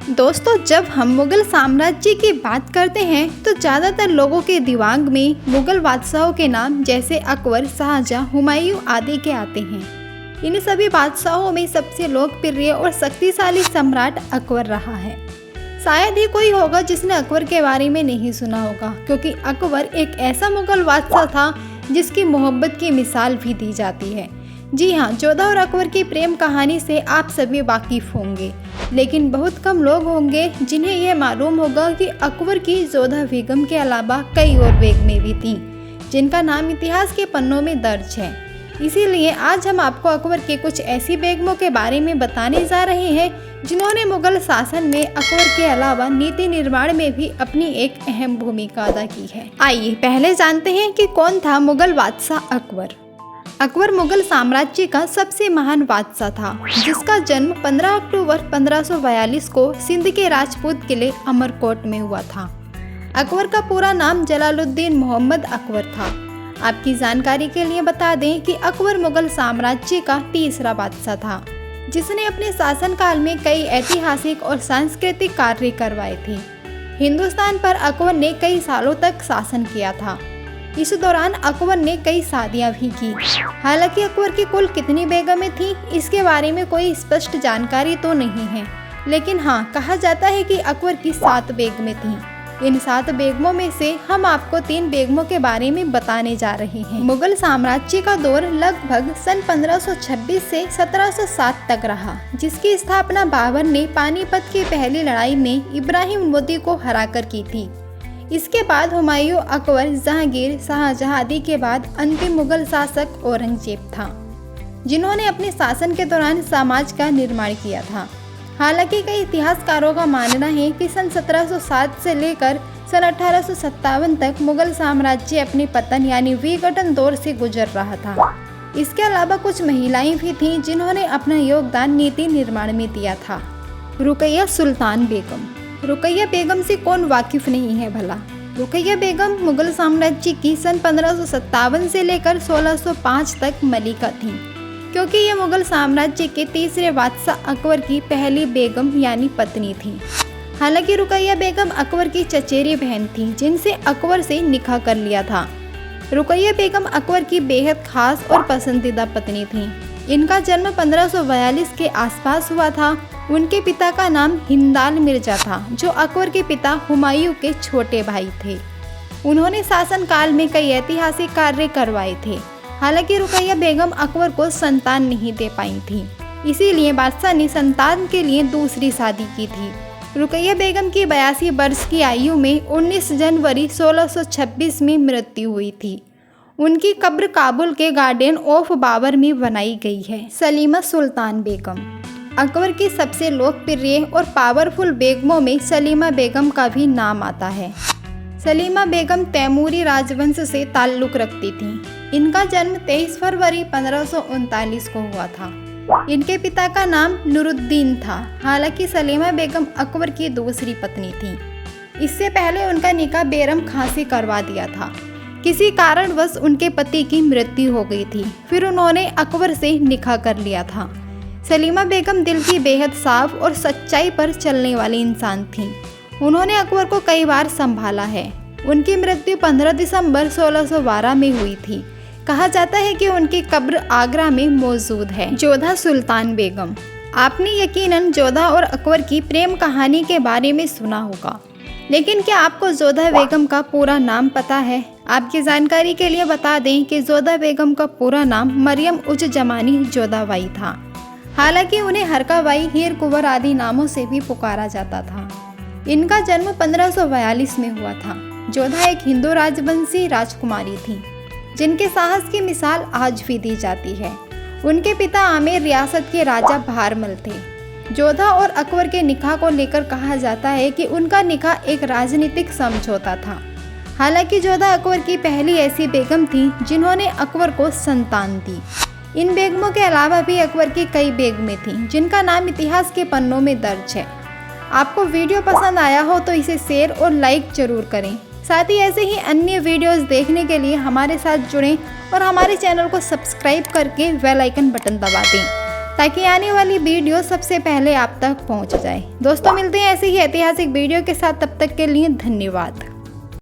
दोस्तों, जब हम मुगल साम्राज्य की बात करते हैं तो ज़्यादातर लोगों के दिमाग में मुगल बादशाहों के नाम जैसे अकबर, शाहजहां, हुमायूं आदि के आते हैं। इन सभी बादशाहों में सबसे लोकप्रिय और शक्तिशाली सम्राट अकबर रहा है। शायद ही कोई होगा जिसने अकबर के बारे में नहीं सुना होगा, क्योंकि अकबर एक ऐसा मुगल बादशाह था जिसकी मोहब्बत की मिसाल भी दी जाती है। जी हाँ, जोधा और अकबर की प्रेम कहानी से आप सभी वाकिफ होंगे, लेकिन बहुत कम लोग होंगे जिन्हें यह मालूम होगा कि अकबर की जोधा बेगम के अलावा कई और बेगमें भी थीं, जिनका नाम इतिहास के पन्नों में दर्ज है। इसीलिए आज हम आपको अकबर के कुछ ऐसी बेगमों के बारे में बताने जा रहे हैं जिन्होंने मुगल शासन में अकबर के अलावा नीति निर्माण में भी अपनी एक अहम भूमिका अदा की है। आइए पहले जानते हैं कि कौन था मुगल बादशाह अकबर। अकबर मुगल साम्राज्य का सबसे महान बादशाह था, जिसका जन्म 15 अक्टूबर 1542 को सिंध के राजपूत किले अमरकोट में हुआ था। अकबर का पूरा नाम जलालुद्दीन मोहम्मद अकबर था। आपकी जानकारी के लिए बता दें कि अकबर मुगल साम्राज्य का तीसरा बादशाह था, जिसने अपने शासनकाल में कई ऐतिहासिक और सांस्कृतिक कार्य करवाए थे। हिंदुस्तान पर अकबर ने कई सालों तक शासन किया था। इस दौरान अकबर ने कई शादियां भी की। हालांकि अकबर की कुल कितनी बेगमें थीं, इसके बारे में कोई स्पष्ट जानकारी तो नहीं है, लेकिन हाँ, कहा जाता है कि अकबर की 7 बेगमें थीं। इन 7 बेगमों में से हम आपको 3 बेगमों के बारे में बताने जा रहे हैं। मुगल साम्राज्य का दौर लगभग सन 1526 से 1707 तक रहा, जिसकी स्थापना बाबर ने पानीपत की पहली लड़ाई में इब्राहिम लोदी को हराकर की थी। इसके बाद हुमायूं, अकबर, जहांगीर, शाहजहां आदि के बाद अंतिम मुगल शासक औरंगजेब था, जिन्होंने अपने शासन के दौरान समाज का निर्माण किया था। हालांकि कई इतिहासकारों का मानना है कि सन 1707 से लेकर सन 1857 तक मुगल साम्राज्य अपने पतन यानी विघटन दौर से गुजर रहा था। इसके अलावा कुछ महिलाएं भी थीं जिन्होंने अपना योगदान नीति निर्माण में दिया था। रुकैया सुल्तान बेगम। रुकैया बेगम से कौन वाकिफ नहीं है भला। रुकैया बेगम मुगल साम्राज्य की सन 1557 से लेकर 1605 तक मलिका थी, क्योंकि ये मुगल साम्राज्य के तीसरे बादशाह अकबर की पहली बेगम यानी पत्नी थी। हालांकि रुकैया बेगम अकबर की चचेरी बहन थी, जिनसे अकबर से निकाह कर लिया था। रुकैया बेगम अकबर की बेहद खास और पसंदीदा पत्नी थी। इनका जन्म 1542 के आसपास हुआ था। उनके पिता का नाम हिंदाल मिर्जा था, जो अकबर के पिता हुमायूं के छोटे भाई थे। उन्होंने शासनकाल में कई ऐतिहासिक कार्य करवाए थे। हालांकि रुकैया बेगम अकबर को संतान नहीं दे पाई थी, इसीलिए बादशाह ने संतान के लिए दूसरी शादी की थी। रुकैया बेगम की 82 वर्ष की आयु में 19 जनवरी 1626 में मृत्यु हुई थी। उनकी कब्र काबुल के गार्डन ऑफ बाबर में बनाई गई है। सलीमा सुल्तान बेगम। अकबर की सबसे लोकप्रिय और पावरफुल बेगमों में सलीमा बेगम का भी नाम आता है। सलीमा बेगम तैमूरी राजवंश से ताल्लुक़ रखती थीं। इनका जन्म 23 फरवरी 1539 को हुआ था। इनके पिता का नाम नूरुद्दीन था। हालांकि सलीमा बेगम अकबर की दूसरी पत्नी थी। इससे पहले उनका निकाह बेरम खां से करवा दिया था। किसी कारणवश उनके पति की मृत्यु हो गई थी, फिर उन्होंने अकबर से निकाह कर लिया था। सलीमा बेगम दिल की बेहद साफ और सच्चाई पर चलने वाली इंसान थीं। उन्होंने अकबर को कई बार संभाला है। उनकी मृत्यु 15 दिसंबर 1612 में हुई थी। कहा जाता है कि उनकी कब्र आगरा में मौजूद है। जोधा सुल्तान बेगम। आपने यकीनन जोधा और अकबर की प्रेम कहानी के बारे में सुना होगा, लेकिन क्या आपको जोधा बेगम का पूरा नाम पता है? आपकी जानकारी के लिए बता दें कि जोधा बेगम का पूरा नाम मरियम उज जमानी जोधाबाई था। हालांकि उन्हें हरकाबाई, हीर कुंवर आदि नामों से भी पुकारा जाता था। इनका जन्म 1542 में हुआ था। जोधा एक हिंदू राजवंशी राजकुमारी थी, जिनके साहस की मिसाल आज भी दी जाती है। उनके पिता आमेर रियासत के राजा भारमल थे। जोधा और अकबर के निकाह को लेकर कहा जाता है कि उनका निकाह एक राजनीतिक समझौता था। हालांकि जोधा अकबर की पहली ऐसी बेगम थी जिन्होंने अकबर को संतान दी। इन बेगमों के अलावा भी अकबर की कई बेगमें थीं, जिनका नाम इतिहास के पन्नों में दर्ज है। आपको वीडियो पसंद आया हो तो इसे शेयर और लाइक जरूर करें। साथ ही ऐसे ही अन्य वीडियोस देखने के लिए हमारे साथ जुड़ें और हमारे चैनल को सब्सक्राइब करके बेल आइकन बटन दबा दें। ताकि आने वाली वीडियो सबसे पहले आप तक पहुंच जाए। दोस्तों मिलते हैं ऐसी ही ऐतिहासिक वीडियो के साथ, तब तक के लिए धन्यवाद।